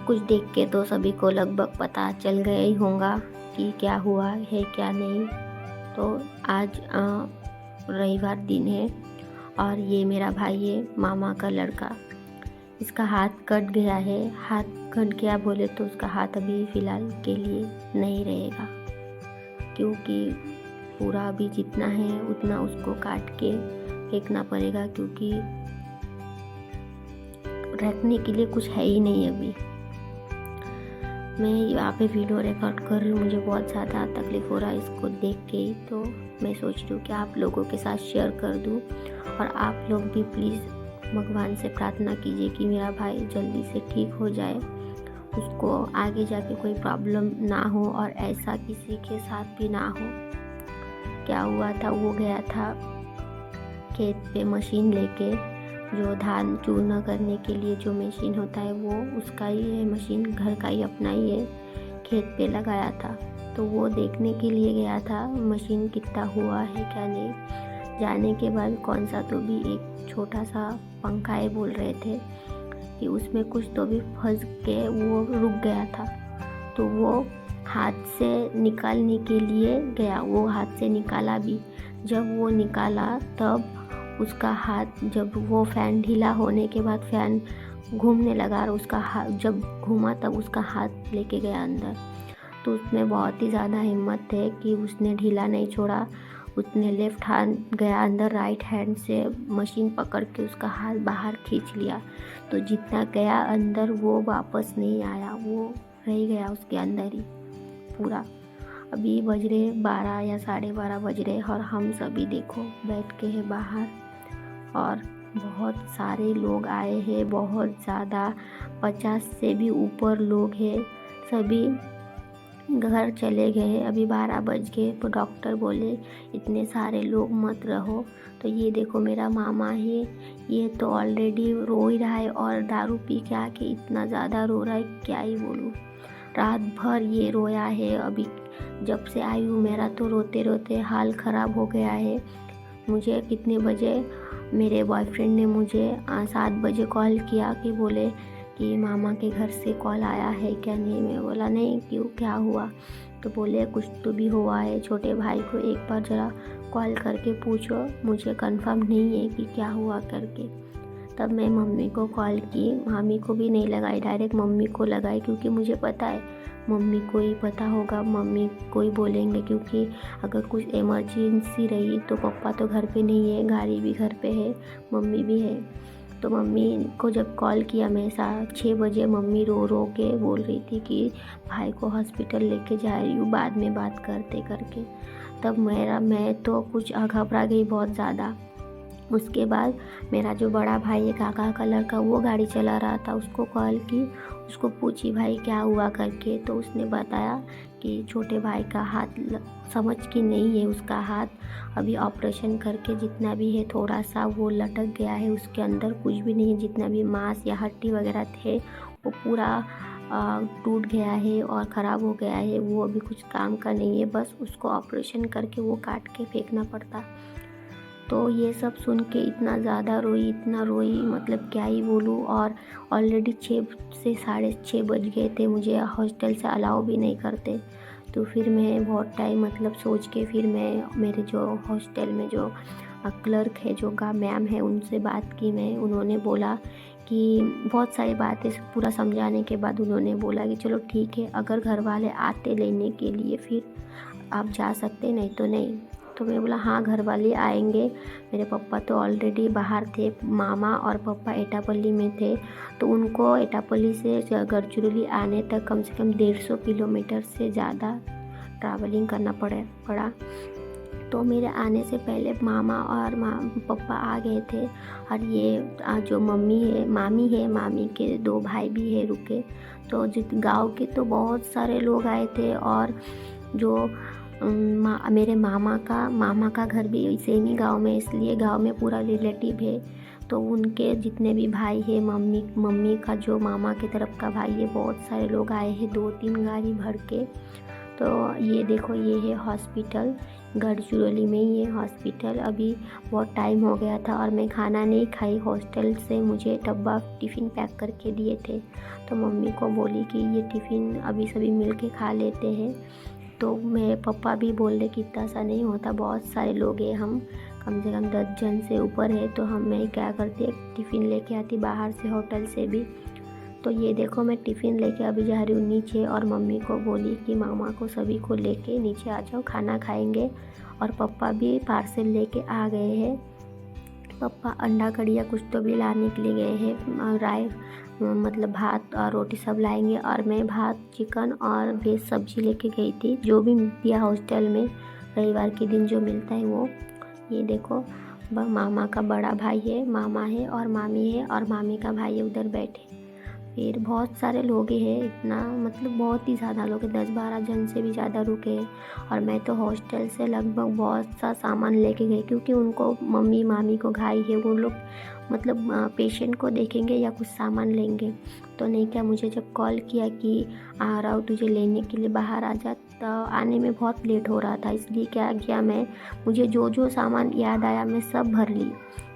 कुछ देख के तो सभी को लगभग पता चल गया ही होगा कि क्या हुआ है क्या नहीं। तो आज रविवार दिन है और ये मेरा भाई है, मामा का लड़का। इसका हाथ कट गया है। हाथ कट गया बोले तो उसका हाथ अभी फ़िलहाल के लिए नहीं रहेगा, क्योंकि पूरा अभी जितना है उतना उसको काट के फेंकना पड़ेगा, क्योंकि रखने के लिए कुछ है ही नहीं अभी। मैं यहाँ पे वीडियो रिकॉर्ड कर रही हूँ, मुझे बहुत ज़्यादा तकलीफ़ हो रहा है इसको देख के ही। तो मैं सोच रही हूँ कि आप लोगों के साथ शेयर कर दूँ, और आप लोग भी प्लीज़ भगवान से प्रार्थना कीजिए कि मेरा भाई जल्दी से ठीक हो जाए, उसको आगे जाके कोई प्रॉब्लम ना हो और ऐसा किसी के साथ भी ना हो। क्या हुआ था, वो गया था खेत पे मशीन लेके, जो धान चूरना करने के लिए जो मशीन होता है वो उसका ही है मशीन, घर का ही अपना ही है, खेत पे लगाया था। तो वो देखने के लिए गया था मशीन कितना हुआ है क्या नहीं। जाने के बाद कौन सा तो भी एक छोटा सा पंखा है बोल रहे थे कि उसमें कुछ तो भी फंस के वो रुक गया था। तो वो हाथ से निकालने के लिए गया, वो हाथ से निकाला भी। जब वो निकाला तब उसका हाथ, जब वो फ़ैन ढीला होने के बाद फ़ैन घूमने लगा और उसका हाथ जब घूमा तब उसका हाथ लेके गया अंदर। तो उसमें बहुत ही ज़्यादा हिम्मत है कि उसने ढीला नहीं छोड़ा, उसने लेफ़्ट हैंड गया अंदर, राइट हैंड से मशीन पकड़ के उसका हाथ बाहर खींच लिया। तो जितना गया अंदर वो वापस नहीं आया, वो रह गया उसके अंदर ही पूरा। अभी बज रहे 12 या 12:30 बज रहे और हम सभी देखो बैठ के हैं बाहर, और बहुत सारे लोग आए हैं, बहुत ज़्यादा 50 से भी ऊपर लोग हैं। सभी घर चले गए, अभी 12 बज गए। तो डॉक्टर बोले इतने सारे लोग मत रहो। तो ये देखो मेरा मामा है, ये तो ऑलरेडी रो ही रहा है, और दारू पी के आके इतना ज़्यादा रो रहा है क्या ही बोलूँ। रात भर ये रोया है। अभी जब से आई हूँ मेरा तो रोते रोते हाल ख़राब हो गया है। मुझे कितने बजे मेरे बॉयफ्रेंड ने मुझे 7 बजे कॉल किया कि बोले कि मामा के घर से कॉल आया है क्या नहीं। मैं बोला नहीं, क्यों, क्या हुआ। तो बोले कुछ तो भी हुआ है, छोटे भाई को एक बार ज़रा कॉल करके पूछो, मुझे कंफर्म नहीं है कि क्या हुआ करके। तब मैं मम्मी को कॉल की, मामी को भी नहीं लगाई, डायरेक्ट मम्मी को लगाई, क्योंकि मुझे पता है मम्मी को ही पता होगा, मम्मी को ही बोलेंगे, क्योंकि अगर कुछ इमरजेंसी रही तो पापा तो घर पे नहीं है, गाड़ी भी घर पे है, मम्मी भी है। तो मम्मी को जब कॉल किया मैं 6 बजे, मम्मी रो रो के बोल रही थी कि भाई को हॉस्पिटल लेके जा रही हूँ, बाद में बात करते करके। तब मैं तो कुछ घबरा गई बहुत ज़्यादा। उसके बाद मेरा जो बड़ा भाई है, काका का लड़का, वो गाड़ी चला रहा था, उसको कॉल की, उसको पूछी भाई क्या हुआ करके। तो उसने बताया कि छोटे भाई का हाथ समझ की नहीं है, उसका हाथ अभी ऑपरेशन करके जितना भी है थोड़ा सा वो लटक गया है, उसके अंदर कुछ भी नहीं है, जितना भी मांस या हड्डी वगैरह थे वो पूरा टूट गया है और ख़राब हो गया है, वो अभी कुछ काम का नहीं है, बस उसको ऑपरेशन करके वो काट के फेंकना पड़ता। तो ये सब सुन के इतना ज़्यादा रोई, इतना रोई, मतलब क्या ही बोलूँ। और ऑलरेडी 6 से 6:30 बज गए थे, मुझे हॉस्टल से अलाउ भी नहीं करते। तो फिर मैं बहुत टाइम मतलब सोच के फिर मैं मेरे जो हॉस्टल में जो क्लर्क है, जो का मैम है, उनसे बात की मैं। उन्होंने बोला कि बहुत सारी बातें पूरा समझाने के बाद उन्होंने बोला कि चलो ठीक है, अगर घर वाले आते लेने के लिए फिर आप जा सकते, नहीं तो नहीं। तो मैं बोला हाँ घर वाले आएंगे। मेरे पापा तो ऑलरेडी बाहर थे, मामा और पापा एटापल्ली में थे, तो उनको एटापल्ली से गढ़चिरौली आने तक कम से कम 150 किलोमीटर से ज़्यादा ट्रैवलिंग करना पड़ा। तो मेरे आने से पहले मामा और पापा आ गए थे, और ये जो मामी है, मामी के 2 भाई भी है रुके। तो गांव के तो बहुत सारे लोग आए थे, और जो मेरे मामा का घर भी सेम ही गांव में, इसलिए गांव में पूरा रिलेटिव है। तो उनके जितने भी भाई है, मम्मी का जो मामा की तरफ का भाई है, बहुत सारे लोग आए हैं 2-3 गाड़ी भर के। तो ये देखो ये है हॉस्पिटल, गढ़चिरौली में ही है हॉस्पिटल। अभी बहुत टाइम हो गया था और मैं खाना नहीं खाई, हॉस्टल से मुझे डब्बा टिफ़िन पैक करके दिए थे। तो मम्मी को बोली कि ये टिफ़िन अभी सभी मिल के खा लेते हैं। तो मेरे पापा भी बोल रहे कि इतना सा नहीं होता, बहुत सारे लोग हैं, हम कम से कम 10 जन से ऊपर है। तो मैं क्या करती टिफ़िन लेके आती बाहर से, होटल से भी। तो ये देखो मैं टिफ़िन लेके अभी जा रही हूँ नीचे, और मम्मी को बोली कि मामा को सभी को लेके नीचे आ जाओ, खाना खाएंगे। और पापा भी पार्सल लेके आ गए हैं। पापा अंडा कड़ी या कुछ तो भी लाने के लिए गए हैं, राय मतलब भात और रोटी सब लाएंगे। और मैं भात, चिकन और वेज सब्जी लेके गई थी, जो भी दिया हॉस्टल में रविवार के दिन जो मिलता है वो। ये देखो मामा का बड़ा भाई है, मामा है और मामी है, और मामी का भाई है उधर बैठे। फिर बहुत सारे लोग हैं, इतना मतलब बहुत ही ज़्यादा लोग हैं, 10-12 जन से भी ज़्यादा रुके हैं। और मैं तो हॉस्टल से लगभग बहुत सा सामान लेके गई, क्योंकि उनको मम्मी मामी को घाई है, वो लोग मतलब पेशेंट को देखेंगे या कुछ सामान लेंगे। तो नहीं क्या, मुझे जब कॉल किया कि आ रहा हूँ तुझे लेने के लिए, बाहर आ जा, तो आने में बहुत लेट हो रहा था। इसलिए क्या किया मुझे जो जो सामान याद आया मैं सब भर ली,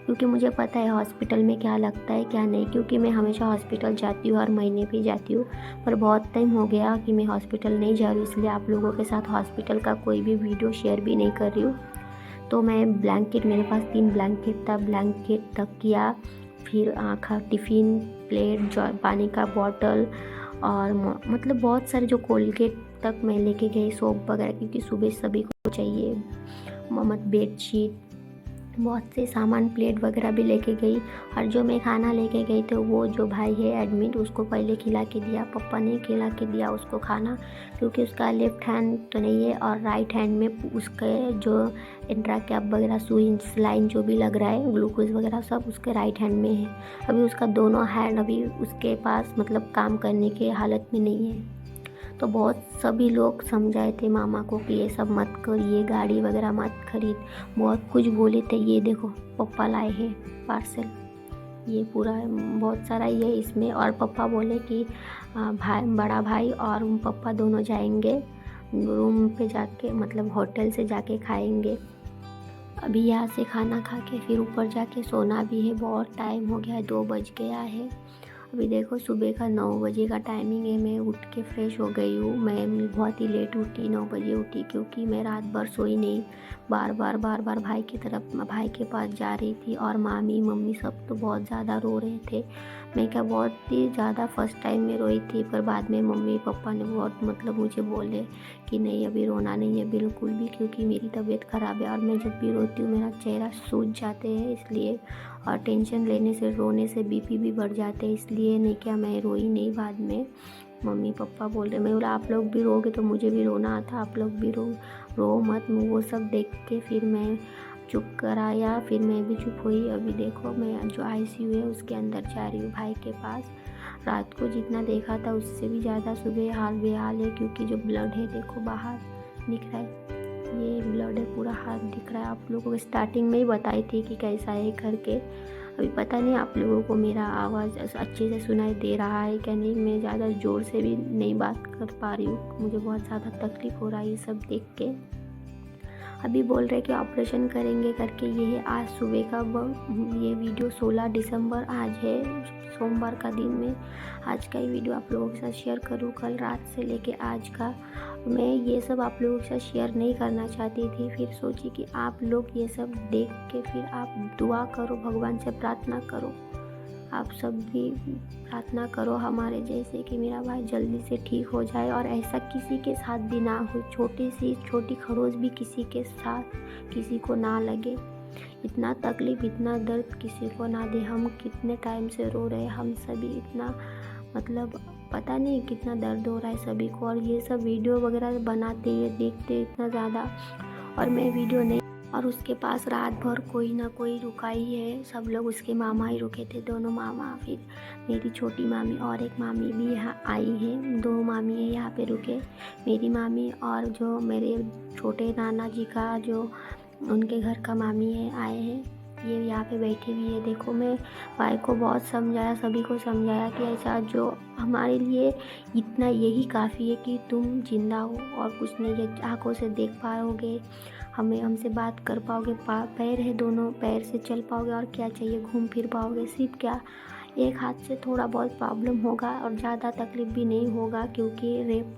क्योंकि मुझे पता है हॉस्पिटल में क्या लगता है क्या नहीं, क्योंकि मैं हमेशा हॉस्पिटल जाती हूँ, हर महीने भी जाती हूँ। पर बहुत टाइम हो गया कि मैं हॉस्पिटल नहीं जा रही हूँ, इसलिए आप लोगों के साथ हॉस्पिटल का कोई भी वीडियो शेयर भी नहीं कर रही हूँ। तो मैं ब्लैंकेट, मेरे पास 3 ब्लैंकेट था, ब्लैंकेट, तकिया, फिर आँखा, टिफ़िन, प्लेट, जो पानी का बॉटल, और मतलब बहुत सारे जो कोलगेट तक मैं लेके गई, सोप वगैरह, क्योंकि सुबह सभी को चाहिए। बेडशीट, बहुत से सामान, प्लेट वगैरह भी लेके गई। और जो मैं खाना लेके गई थी, वो जो भाई है एडमिट, उसको पहले खिला के दिया। पापा ने खिला के दिया उसको खाना, क्योंकि उसका लेफ़्ट हैंड तो नहीं है, और राइट हैंड में उसके जो इंट्रा कैप वगैरह, सुई, सलाइन जो भी लग रहा है, ग्लूकोज वगैरह सब उसके राइट हैंड में है। अभी उसका दोनों हैंड अभी उसके पास मतलब काम करने के हालत में नहीं है। तो बहुत सभी लोग समझाए थे मामा को कि ये सब मत कर, ये गाड़ी वगैरह मत खरीद, बहुत कुछ बोले थे। ये देखो पापा लाए हैं पार्सल, ये पूरा बहुत सारा ये इसमें। और पापा बोले कि भाई, बड़ा भाई और पापा दोनों जाएंगे रूम पे जाके, मतलब होटल से जाके खाएंगे। अभी यहाँ से खाना खा के फिर ऊपर जाके सोना भी है, बहुत टाइम हो गया है, 2 बज गया है। अभी देखो सुबह का 9 बजे का टाइमिंग है। मैं उठ के फ्रेश हो गई हूँ। मैं बहुत ही लेट उठी, 9 बजे उठी, क्योंकि मैं रात भर सोई नहीं। बार बार भाई की तरफ, भाई के पास जा रही थी। और मामी मम्मी सब तो बहुत ज़्यादा रो रहे थे। मैं क्या बहुत ही ज़्यादा फर्स्ट टाइम में रोई थी, पर बाद में मम्मी पापा ने बहुत मतलब मुझे बोले कि नहीं अभी रोना नहीं है बिल्कुल भी, क्योंकि मेरी तबीयत ख़राब है और मैं जब भी रोती हूँ मेरा चेहरा सूज जाते हैं, इसलिए। और टेंशन लेने से, रोने से बीपी भी बढ़ जाते हैं, इसलिए नहीं क्या मैं रोई नहीं बाद में। मम्मी पापा बोल रहे, मैं बोला आप लोग भी रोगे तो मुझे भी रोना आता, आप लोग भी रो मत। वो सब देख के फिर मैं चुप कराया, फिर मैं भी चुप हुई। अभी देखो मैं जो आईसीयू है उसके अंदर जा रही हूँ भाई के पास। रात को जितना देखा था उससे भी ज़्यादा सुबह हाल बेहाल है, क्योंकि जो ब्लड है देखो बाहर दिख रहा है, ये ब्लड है, पूरा हाथ दिख रहा है। आप लोगों को स्टार्टिंग में ही बताई थी कि कैसा है करके। अभी पता नहीं आप लोगों को मेरा आवाज़ अच्छे से सुनाई दे रहा है क्या नहीं, मैं ज़्यादा ज़ोर से भी नहीं बात कर पा रही हूँ, मुझे बहुत ज़्यादा तकलीफ़ हो रहा है ये सब देख के। अभी बोल रहे कि ऑपरेशन करेंगे करके, ये है आज सुबह का ये वीडियो 16 दिसंबर आज है, सोमवार का दिन में आज का ही वीडियो आप लोगों के साथ शेयर करूँ। कल रात से लेके आज का मैं ये सब आप लोगों के साथ शेयर नहीं करना चाहती थी, फिर सोची कि आप लोग ये सब देख के फिर आप दुआ करो, भगवान से प्रार्थना करो, आप सब भी प्रार्थना करो हमारे जैसे कि मेरा भाई जल्दी से ठीक हो जाए, और ऐसा किसी के साथ भी ना हो, छोटी खरोच भी किसी के साथ किसी को ना लगे, इतना तकलीफ़ इतना दर्द किसी को ना दे। हम कितने टाइम से रो रहे हैं, हम सभी इतना मतलब पता नहीं कितना दर्द हो रहा है सभी को। और ये सब वीडियो वगैरह बनाते हुए देखते इतना ज़्यादा, और मैं वीडियो नहीं, और उसके पास रात भर कोई ना कोई रुका ही है, सब लोग उसके मामा ही रुके थे, दोनों मामा, फिर मेरी छोटी मामी और एक मामी भी यहाँ आई है, 2 मामी है यहाँ पे रुके, मेरी मामी और जो मेरे छोटे नाना जी का जो उनके घर का मामी है आए हैं, ये यहाँ पे बैठी हुई है। देखो मैं भाई को बहुत समझाया, सभी को समझाया कि ऐसा जो हमारे लिए इतना यही काफ़ी है कि तुम जिंदा हो और कुछ नहीं है, आँखों से देख पाओगे, हमसे बात कर पाओगे, पैर है दोनों पैर से चल पाओगे, और क्या चाहिए, घूम फिर पाओगे। सिर्फ क्या एक हाथ से थोड़ा बहुत प्रॉब्लम होगा और ज़्यादा तकलीफ़ भी नहीं होगा, क्योंकि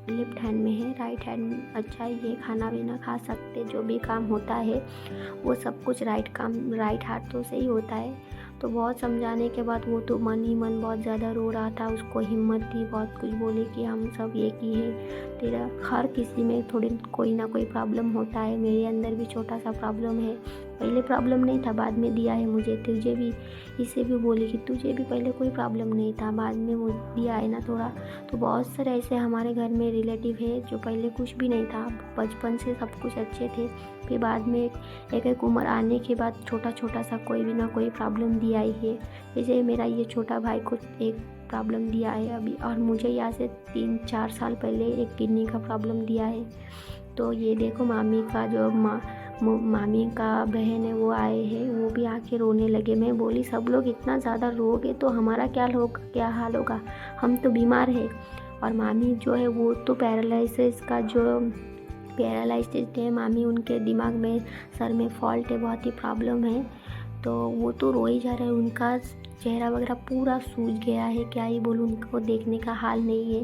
लेफ्ट हैंड में है, राइट हैंड अच्छा ये खाना पीना खा सकते, जो भी काम होता है वो सब कुछ राइट हाथों से ही होता है। तो बहुत समझाने के बाद वो तो मन ही मन बहुत ज़्यादा रो रहा था। उसको हिम्मत दी, बहुत कुछ बोले कि हम सब एक ही है, तेरा हर किसी में थोड़ी कोई ना कोई प्रॉब्लम होता है, मेरे अंदर भी छोटा सा प्रॉब्लम है, पहले प्रॉब्लम नहीं था, बाद में दिया है मुझे, तुझे भी, इसे भी बोली कि तुझे भी पहले कोई प्रॉब्लम नहीं था, बाद में वो दिया है ना थोड़ा। तो बहुत सारे ऐसे हमारे घर में रिलेटिव है जो पहले कुछ भी नहीं था, बचपन से सब कुछ अच्छे थे, फिर बाद में एक उम्र आने के बाद छोटा छोटा सा कोई भी ना कोई प्रॉब्लम दिया ही है। जैसे मेरा ये छोटा भाई को एक प्रॉब्लम दिया है अभी, और मुझे यहाँ से 3-4 साल पहले एक किडनी का प्रॉब्लम दिया है। तो ये देखो मामी का जो मामी का बहन है वो आए हैं, वो भी आके रोने लगे। मैं बोली सब लोग इतना ज़्यादा रोगे तो हमारा क्या हाल होगा, हम तो बीमार है। और मामी जो है वो तो पैरालिसिस है मामी, उनके दिमाग में सर में फॉल्ट है, बहुत ही प्रॉब्लम है। तो वो तो रो ही जा रहे हैं, उनका चेहरा वगैरह पूरा सूज गया है, क्या ही बोलूँ, उनको देखने का हाल नहीं है,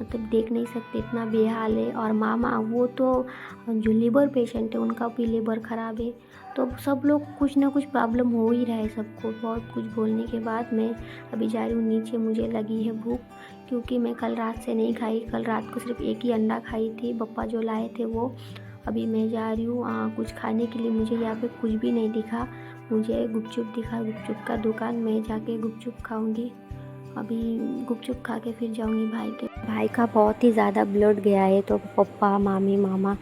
मतलब देख नहीं सकते, इतना बेहाल है। और मामा वो तो जो लीवर पेशेंट है, उनका भी लीवर ख़राब है। तो सब लोग कुछ ना कुछ प्रॉब्लम हो ही रहा है सबको। बहुत कुछ बोलने के बाद मैं अभी जा रही हूँ नीचे, मुझे लगी है भूख, क्योंकि मैं कल रात से नहीं खाई, कल रात को सिर्फ एक ही अंडा खाई थी, पप्पा जो लाए थे वो। अभी मैं जा रही हूँ कुछ खाने के लिए, मुझे यहाँ पे कुछ भी नहीं दिखा, मुझे गुपचुप दिखा, गुपचुप का दुकान, मैं जाके गुपचुप खाऊंगी। अभी गुपचुप खा के फिर जाऊंगी भाई का बहुत ही ज़्यादा ब्लड गया है, तो पप्पा मामी मामा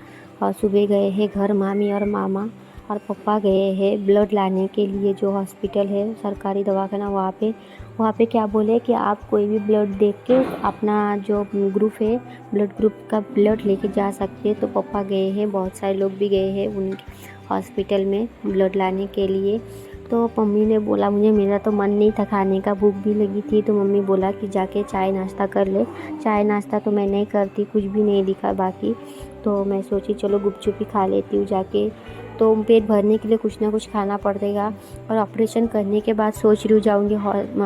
और सुबह गए हैं घर, मामी और मामा और पप्पा गए हैं ब्लड लाने के लिए, जो हॉस्पिटल है सरकारी दवाखाना, वहाँ पे क्या बोले कि आप कोई भी ब्लड देख के अपना जो ग्रुप है ब्लड ग्रुप का ब्लड लेके जा सकते। तो पप्पा गए हैं, बहुत सारे लोग भी गए हैं उनके हॉस्पिटल में ब्लड लाने के लिए। तो मम्मी ने बोला, मेरा तो मन नहीं था खाने का, भूख भी लगी थी, तो मम्मी बोला कि जाके चाय नाश्ता कर ले। चाय नाश्ता तो मैं नहीं करती, कुछ भी नहीं दिखा बाकी, तो मैं सोची चलो गुपचुप ही खा लेती हूँ जाके। तो पेट भरने के लिए कुछ ना कुछ खाना पड़ेगा। और ऑपरेशन करने के बाद सोच रही हूँ जाऊँगी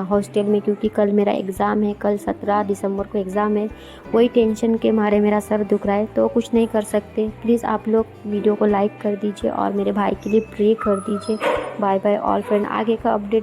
हॉस्टल में, क्योंकि कल मेरा एग्ज़ाम है, कल 17 दिसंबर को एग्ज़ाम है, वही टेंशन के मारे मेरा सर दुख रहा है, तो कुछ नहीं कर सकते। प्लीज़ आप लोग वीडियो को लाइक कर दीजिए और मेरे भाई के लिए प्रे कर दीजिए। बाय बाय ऑल फ्रेंड, आगे का अपडेट